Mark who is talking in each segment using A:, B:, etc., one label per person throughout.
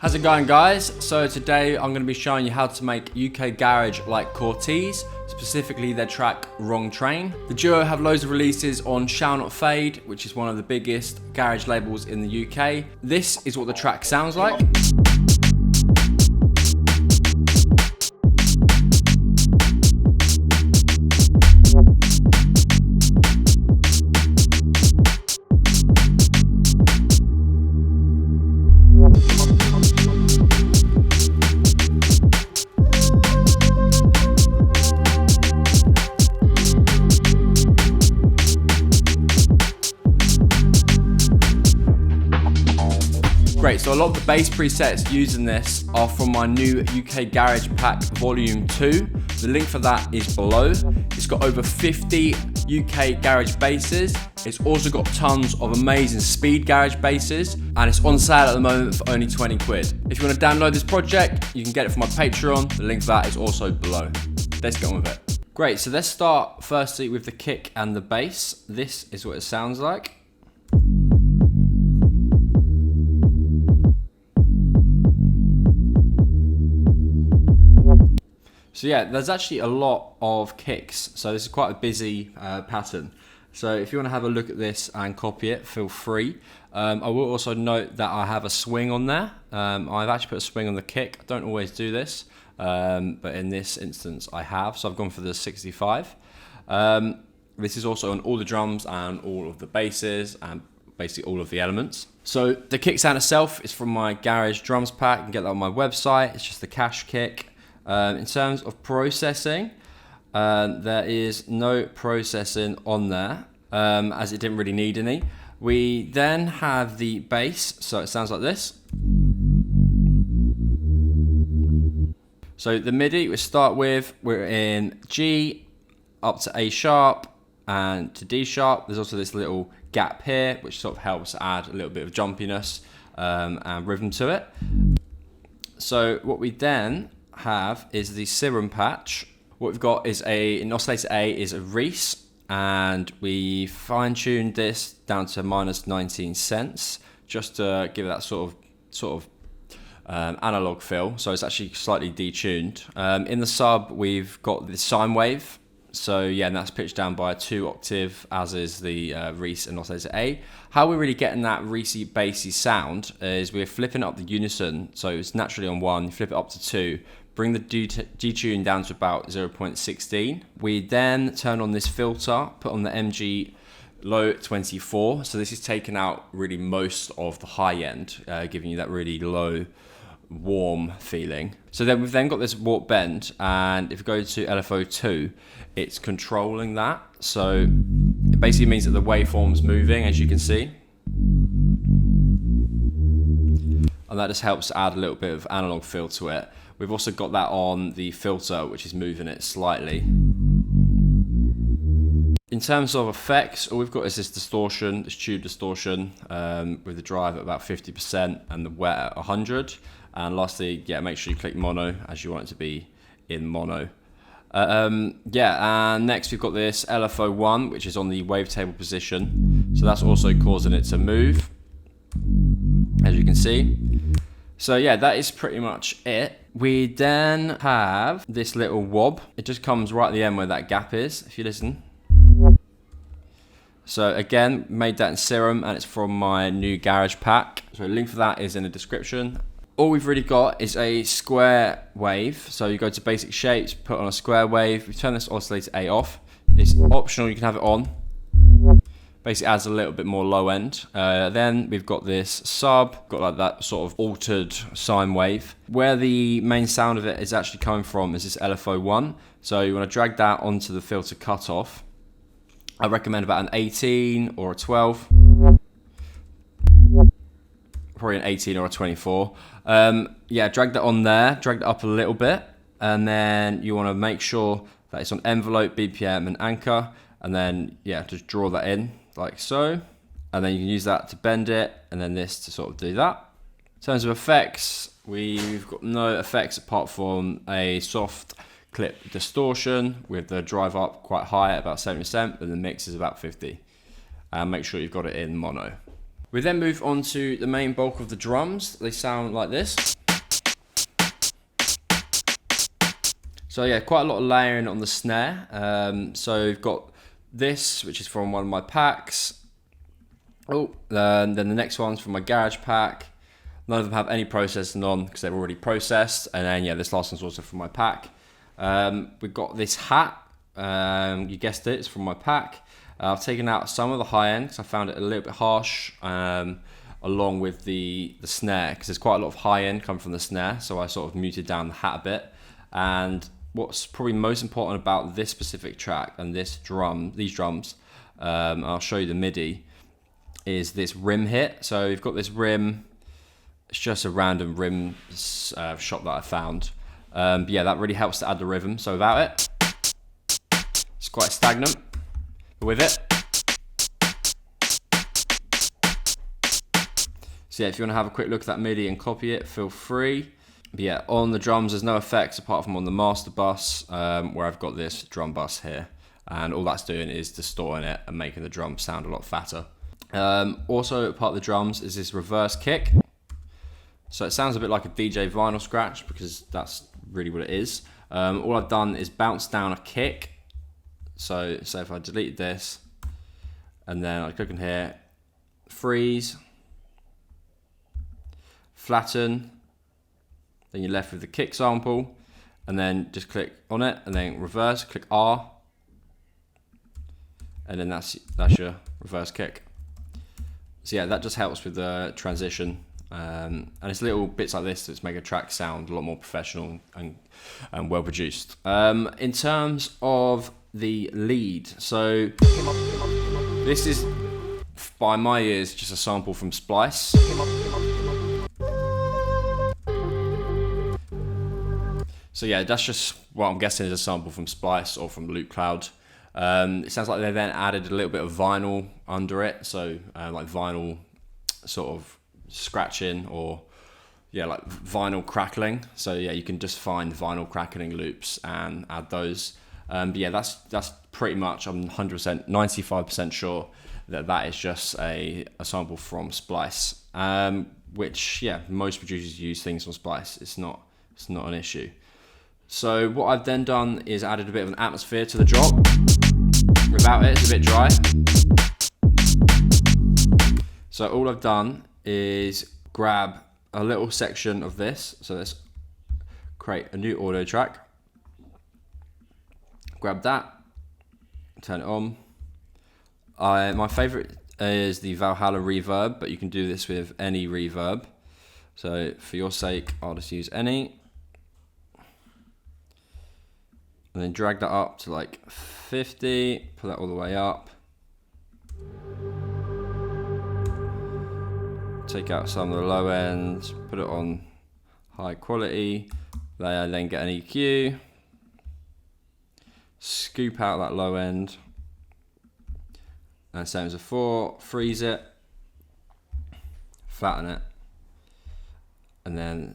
A: How's it going, guys? So today I'm going to be showing you how to make UK garage like Cortese, specifically their track Wrong Train. The duo have loads of releases on Shall Not Fade, which is one of the biggest garage labels in the UK. This is what the track sounds like. Great, so a lot of the bass presets used in this are from my new UK Garage Pack Volume 2. The link for that is below. It's got over 50 UK garage basses. It's also got tons of amazing speed garage basses, and it's on sale at the moment for only 20 quid. If you want to download this project, you can get it from my Patreon. The link for that is also below. Let's get on with it. Great, so let's start firstly with the kick and the bass. This is what it sounds like. So yeah, there's actually a lot of kicks, so this is quite a busy pattern. So if you want to have a look at this and copy it, feel free. I will also note that I have a swing on there. I've actually put a swing on the kick. I don't always do this, but in this instance I have, so I've gone for the 65. This is also on all the drums and all of the basses and basically all of the elements. So the kick sound itself is from my Garage Drums pack. You can get that on my website. It's just the cash kick. In terms of processing, there is no processing on there, as it didn't really need any. We then have the bass, so it sounds like this. So the MIDI we start with, we're in G up to A sharp and to D sharp. There's also this little gap here which sort of helps add a little bit of jumpiness and rhythm to it. So what we then have is the Serum patch. What we've got is in oscillator A is a Reese, and we fine-tuned this down to minus 19 cents just to give it that sort of analog feel. So it's actually slightly detuned. In the sub we've got the sine wave. So yeah, and that's pitched down by a 2 octave, as is the Reese and oscillator A. How we're really getting that Reese bassy sound is we're flipping up the unison, so it's naturally on 1, you flip it up to 2, bring the detune down to about 0.16. We then turn on this filter, put on the MG low 24, so this is taking out really most of the high end, giving you that really low, warm feeling. So then we've then got this warp bend, and if we go to LFO2, it's controlling that. So it basically means that the waveform's moving, as you can see. And that just helps add a little bit of analog feel to it. We've also got that on the filter, which is moving it slightly. In terms of effects, all we've got is this distortion, this tube distortion, with the drive at about 50% and the wet at 100. And lastly, yeah, make sure you click mono as you want it to be in mono. Yeah, and next we've got this LFO1, which is on the wavetable position. So that's also causing it to move, as you can see. So yeah, that is pretty much it. We then have this little wob. It just comes right at the end where that gap is, if you listen. So again, made that in Serum, and it's from my new Garage Pack. So a link for that is in the description. All we've really got is a square wave. So you go to basic shapes, put on a square wave. We turn this oscillator A off. It's optional, you can have it on. Basically adds a little bit more low end. Then we've got this sub, got like that sort of altered sine wave. Where the main sound of it is actually coming from is this LFO1. So you want to drag that onto the filter cutoff. I recommend about an 18 or a 12. Probably an 18 or a 24. Yeah, drag that on there, drag that up a little bit, and then you want to make sure that it's on envelope, BPM, and anchor, and then yeah, just draw that in like so, and then you can use that to bend it, and then this to sort of do that. In terms of effects, we've got no effects apart from a soft clip distortion with the drive up quite high at about 70%, and the mix is about 50. And make sure you've got it in mono. We then move on to the main bulk of the drums. They sound like this. So yeah, quite a lot of layering on the snare. So we've got this, which is from one of my packs. Then the next one's from my garage pack. None of them have any processing on because they're already processed. And then yeah, this last one's also from my pack. We've got this hat. You guessed it, it's from my pack. I've taken out some of the high end because I found it a little bit harsh, along with the snare, because there's quite a lot of high end coming from the snare. So I sort of muted down the hat a bit. And what's probably most important about this specific track and these drums, I'll show you the MIDI, is this rim hit. So you've got this rim. It's just a random rim shot that I found. But yeah, that really helps to add the rhythm. So without it, it's quite stagnant. But with it, so yeah, if you want to have a quick look at that MIDI and copy it, feel free. But yeah, on the drums, there's no effects apart from on the master bus, where I've got this drum bus here. And all that's doing is distorting it and making the drum sound a lot fatter. Also, part of the drums is this reverse kick. So it sounds a bit like a DJ vinyl scratch because that's really what it is. All I've done is bounce down a kick. So if I delete this, and then I click in here, freeze, flatten, then you're left with the kick sample, and then just click on it, and then reverse, click R, and then that's your reverse kick. So yeah, that just helps with the transition, and it's little bits like this that make a track sound a lot more professional and well produced. In terms of the lead, so this is, by my ears, just a sample from Splice. So yeah, that's just what I'm guessing is a sample from Splice or from Loop Cloud. It sounds like they then added a little bit of vinyl under it, so like vinyl sort of scratching, or yeah, like vinyl crackling. So yeah, you can just find vinyl crackling loops and add those. But yeah, that's pretty much, I'm 100%, 95% sure that is just a sample from Splice, which yeah, most producers use things from Splice. It's not an issue. So what I've then done is added a bit of an atmosphere to the drop. Without it, it's a bit dry. So all I've done is grab a little section of this. So let's create a new audio track. Grab that, turn it on. My favorite is the Valhalla reverb, but you can do this with any reverb. So for your sake, I'll just use any. And then drag that up to like 50, pull that all the way up. Take out some of the low ends, put it on high quality. Then get an EQ. Scoop out that low end. And same as before, freeze it. Flatten it. And then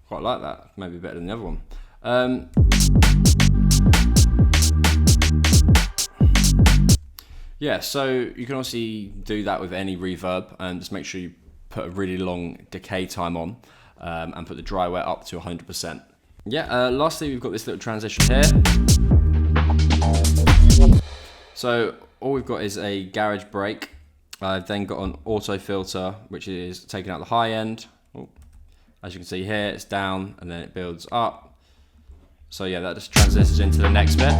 A: quite like that, maybe better than the other one. Yeah, so you can obviously do that with any reverb, and just make sure you put a really long decay time on, and put the dry wet up to 100%. Yeah, lastly we've got this little transition here. So all we've got is a garage break. I've then got an auto filter, which is taking out the high end. As you can see here, it's down and then it builds up. So yeah, that just transitions into the next bit.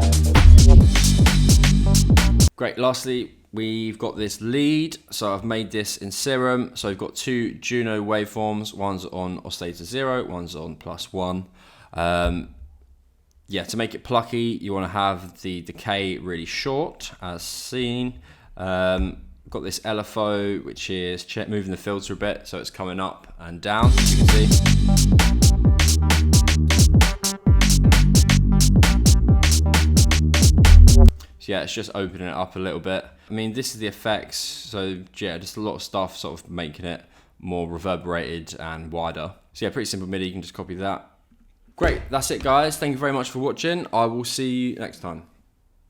A: Great, lastly, we've got this lead. So I've made this in Serum. So I've got two Juno waveforms. One's on oscillator 0, one's on +1. Yeah, to make it plucky, you want to have the decay really short, as seen. Got this LFO, which is moving the filter a bit, so it's coming up and down, as you can see. So yeah, it's just opening it up a little bit. I mean, this is the effects, so yeah, just a lot of stuff sort of making it more reverberated and wider. So yeah, pretty simple MIDI, you can just copy that. Great, that's it guys. Thank you very much for watching. I will see you next time.